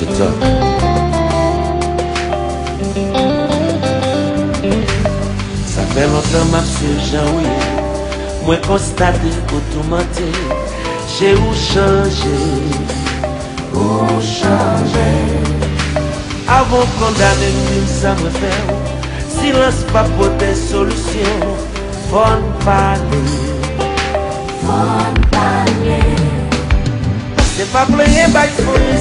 TikTok. Ça fait longtemps que je suis oui. Moi constaté que tout menté. J'ai où changé. Où changer. Avant condamner ça me fait. Silence pas pour des solutions. Faut parler. C'est pas plein by folie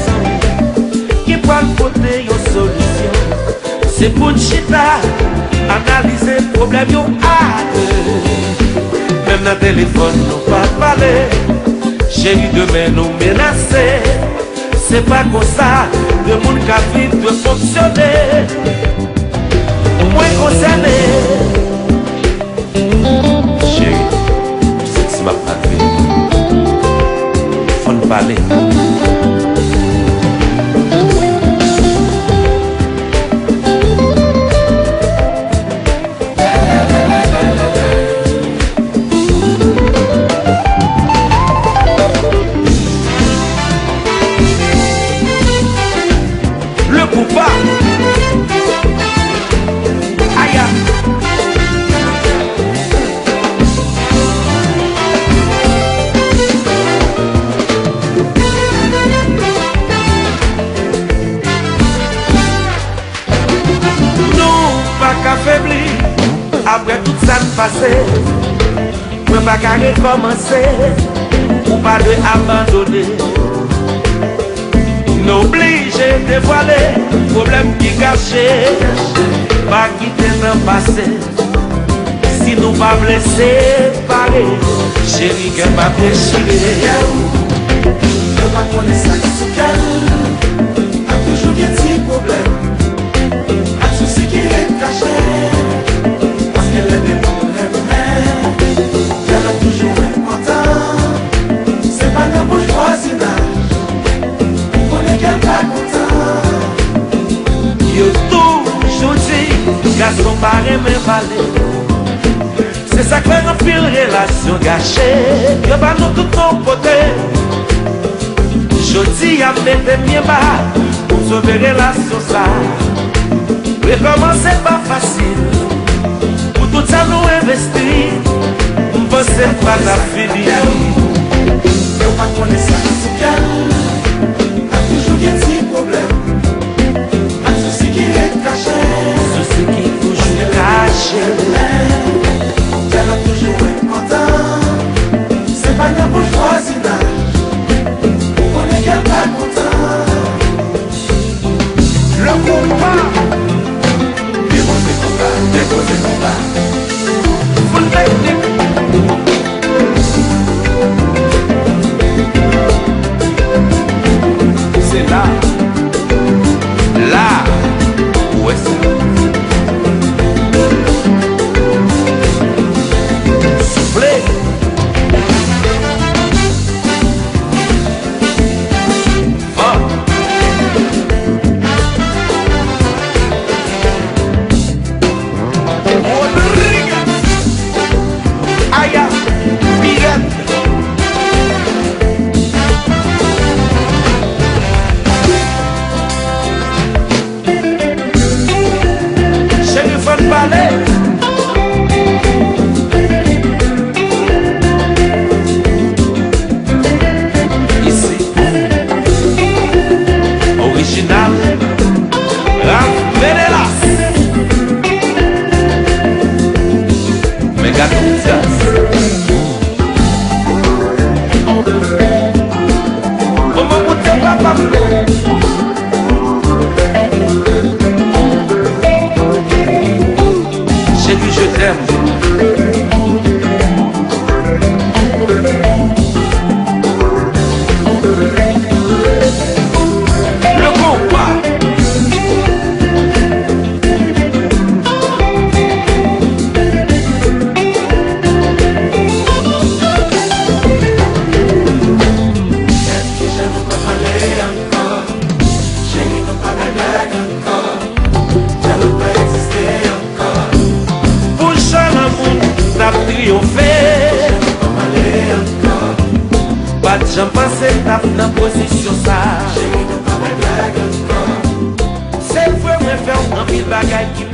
qui peut apporter une solution. C'est pour chita analyser le problème yo a deux. Même dans le téléphone nous pas parler. Chérie demain nous menacer. C'est pas comme ça de monde qui vit de fonctionner. Au moins concerné. Chérie, c'est ma patrie. Faut nous parler. Le coupable. Aïe. Affaibli, après tout ça me passé, moi pas qu'à recommencer, ou pas de abandonner. Nous obligés de dévoiler, problème qui caché, pas quitter dans le passé. Si nous pas blessés, pareil, chérie, qu'elle m'a déchiré. Je pas connaître ça qui se calme, a toujours bien petit problème. Qui est caché, parce qu'elle est des bons rêves, elle a toujours un content. C'est pas d'un bourgeoisinage, on est qu'elle pas content. Yo toujours dit, garçon barré mais valé. C'est ça qui fait un pile relation gâchée. Yo pas nous tout ton côté. Jodi a fait des miens bas pour sauver relation ça. Recommencer pas facile. Pour tout ça nous investir. On pense pas la fini. On pas connaître ça c'est calme. A toujours bien petit problème. Un souci qui est caché. Souci qui est toujours caché. Elle a toujours un content. C'est pas un bourgeoisinage. On est qu'elle pas content. Le combat. Déposer combat. Vous le faites. C'est là. Là. Où est-ce que soufflez. Ici, original, Venelas, Megatouzias. Comment vous t'es papa? Chérie, je t'aime. Le combat. Est-ce que je ne peux pas parler encore? Chérie, non pas de blague encore. Je ne peux pas exister encore. Pour l'amour, t'as triomphé. Pas de j'en pensais, t'as dans position ça. Chérie, non pas de blague encore. pile bagaille qui